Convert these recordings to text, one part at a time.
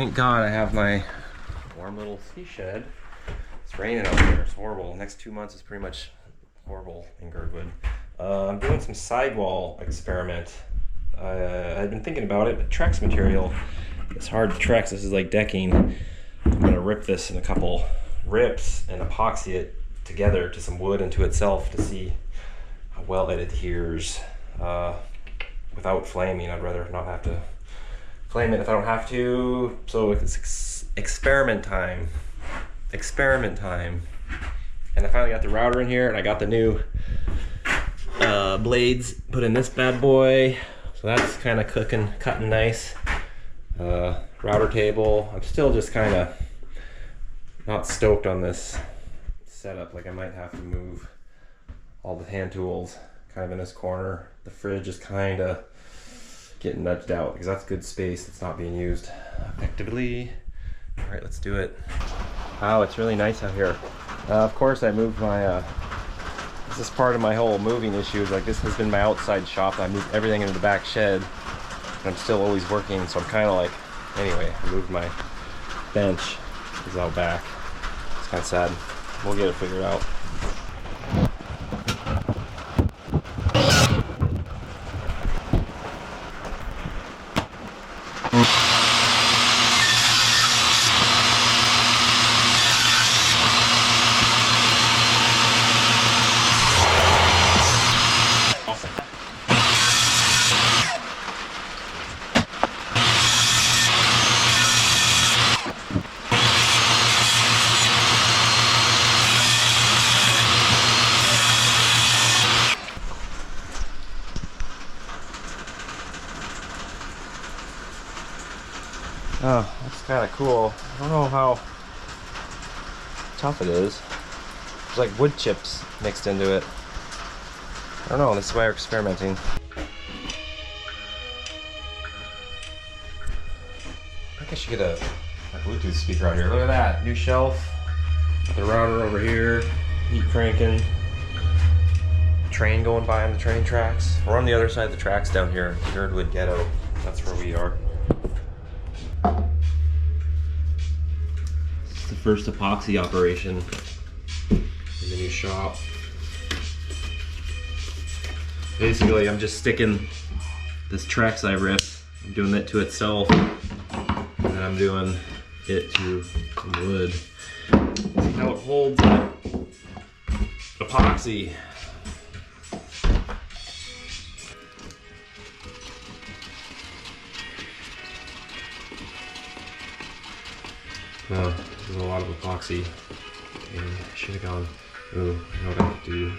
thank God I have my warm little ski shed. It's raining out there, it's horrible. The next 2 months is pretty much horrible in Girdwood. I'm doing some sidewall experiment. I've been thinking about it, but Trex material, it's hard to Trex. This is like decking. I'm gonna rip this in a couple rips and epoxy it together to some wood and to itself to see how well it adheres without flaming. I'd rather not have to flame it if I don't have to. So it's experiment time. Experiment time. And I finally got the router in here, and I got the new blades put in this bad boy. So that's kind of cutting nice. Router table. I'm still just kind of not stoked on this setup. Like I might have to move all the hand tools kind of in this corner. The fridge is kind of getting nudged out because that's good space that's not being used effectively. All right, let's do it. Wow, it's really nice out here. Of course I moved my, this is part of my whole moving issue. Is like this has been my outside shop. I moved everything into the back shed. And I'm still always working, so I'm kind of like, anyway, I moved my bench. It's out back. It's kind of sad. We'll get it figured out. Oh, that's kind of cool. I don't know how tough it is. There's like wood chips mixed into it. I don't know, this is why we're experimenting. I think I should get a Bluetooth speaker out here. Look at that, new shelf. The router over here, heat cranking. Train going by on the train tracks. We're on the other side of the tracks down here, Girdwood Ghetto. That's where we are. It's the first epoxy operation in the new shop. Basically, I'm just sticking this Trex I ripped. I'm doing it to itself, and I'm doing it to some wood. See how it holds that epoxy. Oh, there's a lot of epoxy. And I should have gone. Ooh, I know what I have to do.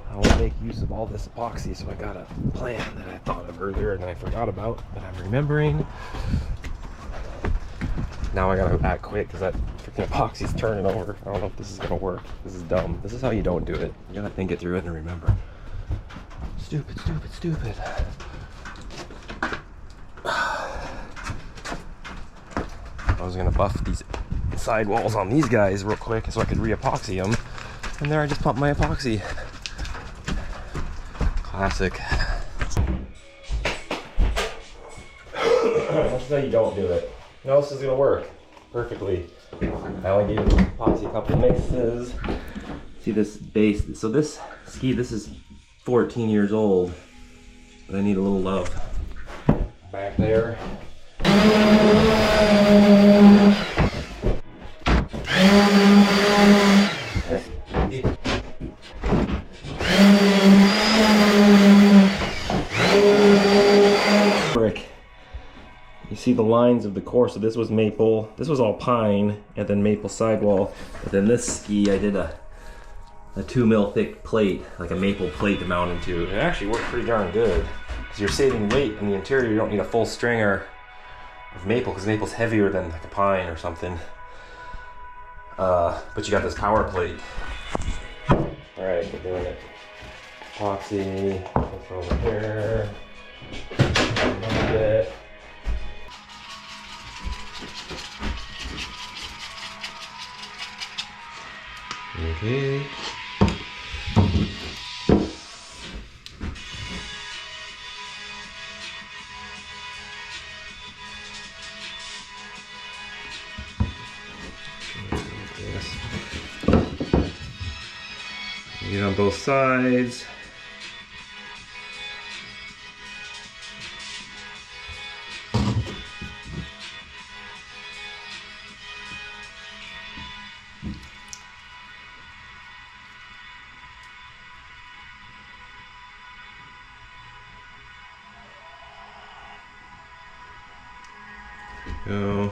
I want to make use of all this epoxy, so I got a plan that I thought of earlier and I forgot about, but I'm remembering. Now I gotta act quick because that freaking epoxy's turning over. I don't know if this is gonna work. This is dumb. This is how you don't do it. You gotta think it through it and remember. Stupid, stupid, stupid. I was gonna buff these sidewalls on these guys real quick so I could re-epoxy them. And there I just pumped my epoxy. Classic. That's how you don't do it. No, this is gonna work perfectly. I only gave epoxy a couple mixes. See this base, so this ski, this is 14 years old, but I need a little love. Back there. Brick. You see the lines of the core, so this was maple, this was all pine, and then maple sidewall. But then this ski, I did a 2 mil thick plate, like a maple plate to mount into. It actually worked pretty darn good because you're saving weight in the interior. You don't need a full stringer of maple because maple's heavier than like a pine or something. But you got this power plate. All right, we're doing it. Epoxy, that's over here. A bit. Okay. Get on both sides. Go.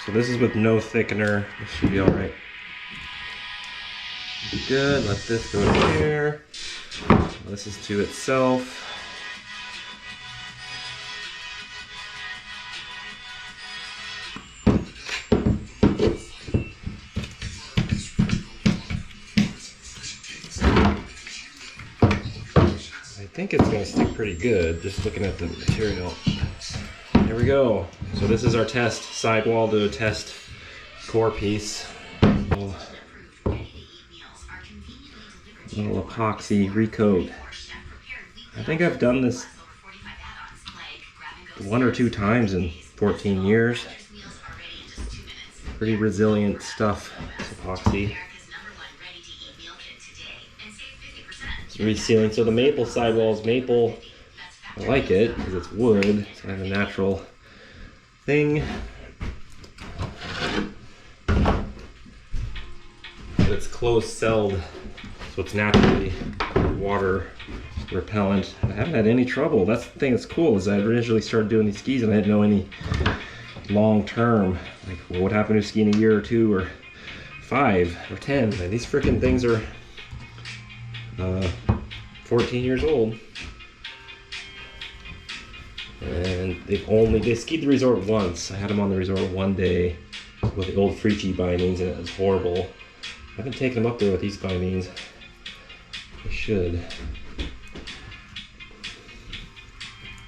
So this is with no thickener. This should be all right. Good. Let this go to here. This is to itself. I think it's going to stick pretty good, just looking at the material. Here we go. So this is our test sidewall to test core piece. Little epoxy recoat. I think I've done this 1 or 2 times in 14 years. Pretty resilient stuff, this epoxy. It's resealing. So the maple sidewall is maple. I like it because it's wood. It's kind of a natural thing. But it's closed-celled, so it's naturally water repellent. I haven't had any trouble. That's the thing that's cool, is I originally started doing these skis and I didn't know any long-term, like, well, what happened to ski in a year or 2 or 5 or 10? And these freaking things are 14 years old. And they skied the resort once. I had them on the resort one day with the old Freechy bindings, and it was horrible. I haven't taken them up there with these bindings. I should.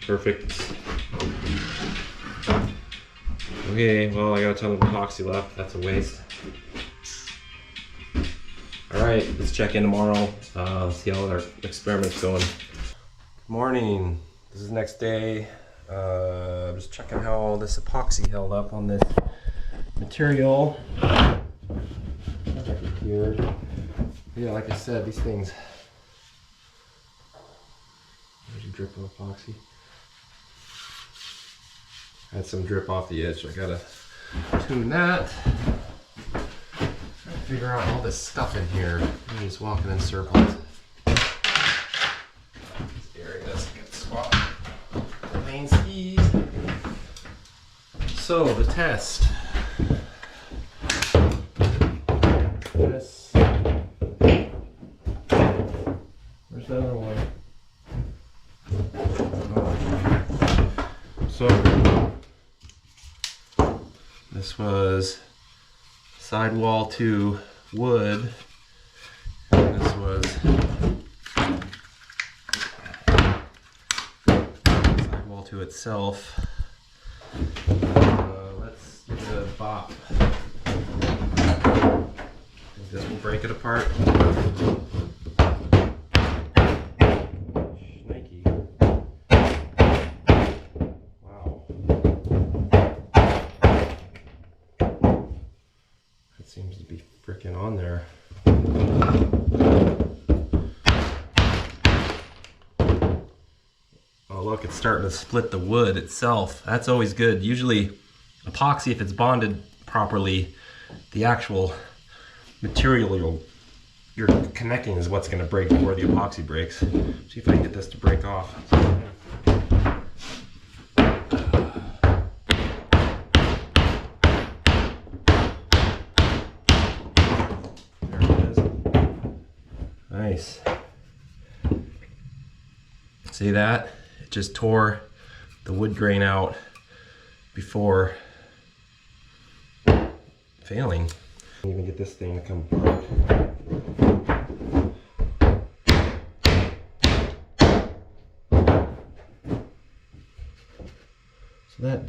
Perfect. Okay, well, I got a ton of epoxy left. That's a waste. Alright, let's check in tomorrow. See how our experiment's going. Good morning. This is the next day. Just checking how all this epoxy held up on this material. Here. Yeah, like I said, these things. There's a drip of epoxy. Had some drip off the edge, so I gotta tune that. Figure out all this stuff in here. I'm just walking in circles. This area is a good spot. The main skis. So the test. This. Where's the other one? Oh. So this was sidewall to wood, and this was sidewall to itself. Let's give it a bop. Think this will break it apart. Snaky. Wow. It seems to be freaking on there. Oh look, it's starting to split the wood itself. That's always good. Usually epoxy, if it's bonded properly, the actual material you're connecting is what's going to break before the epoxy breaks. See if I can get this to break off. Nice. See that? It just tore the wood grain out before failing. Even get this thing to come apart. So that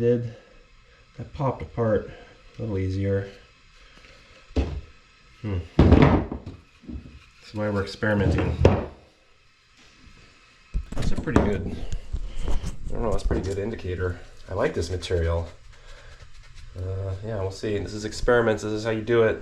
popped apart a little easier. That's why we're experimenting. That's a pretty good, I don't know, that's a pretty good indicator. I like this material. Yeah, we'll see. This is experiments. This is how you do it.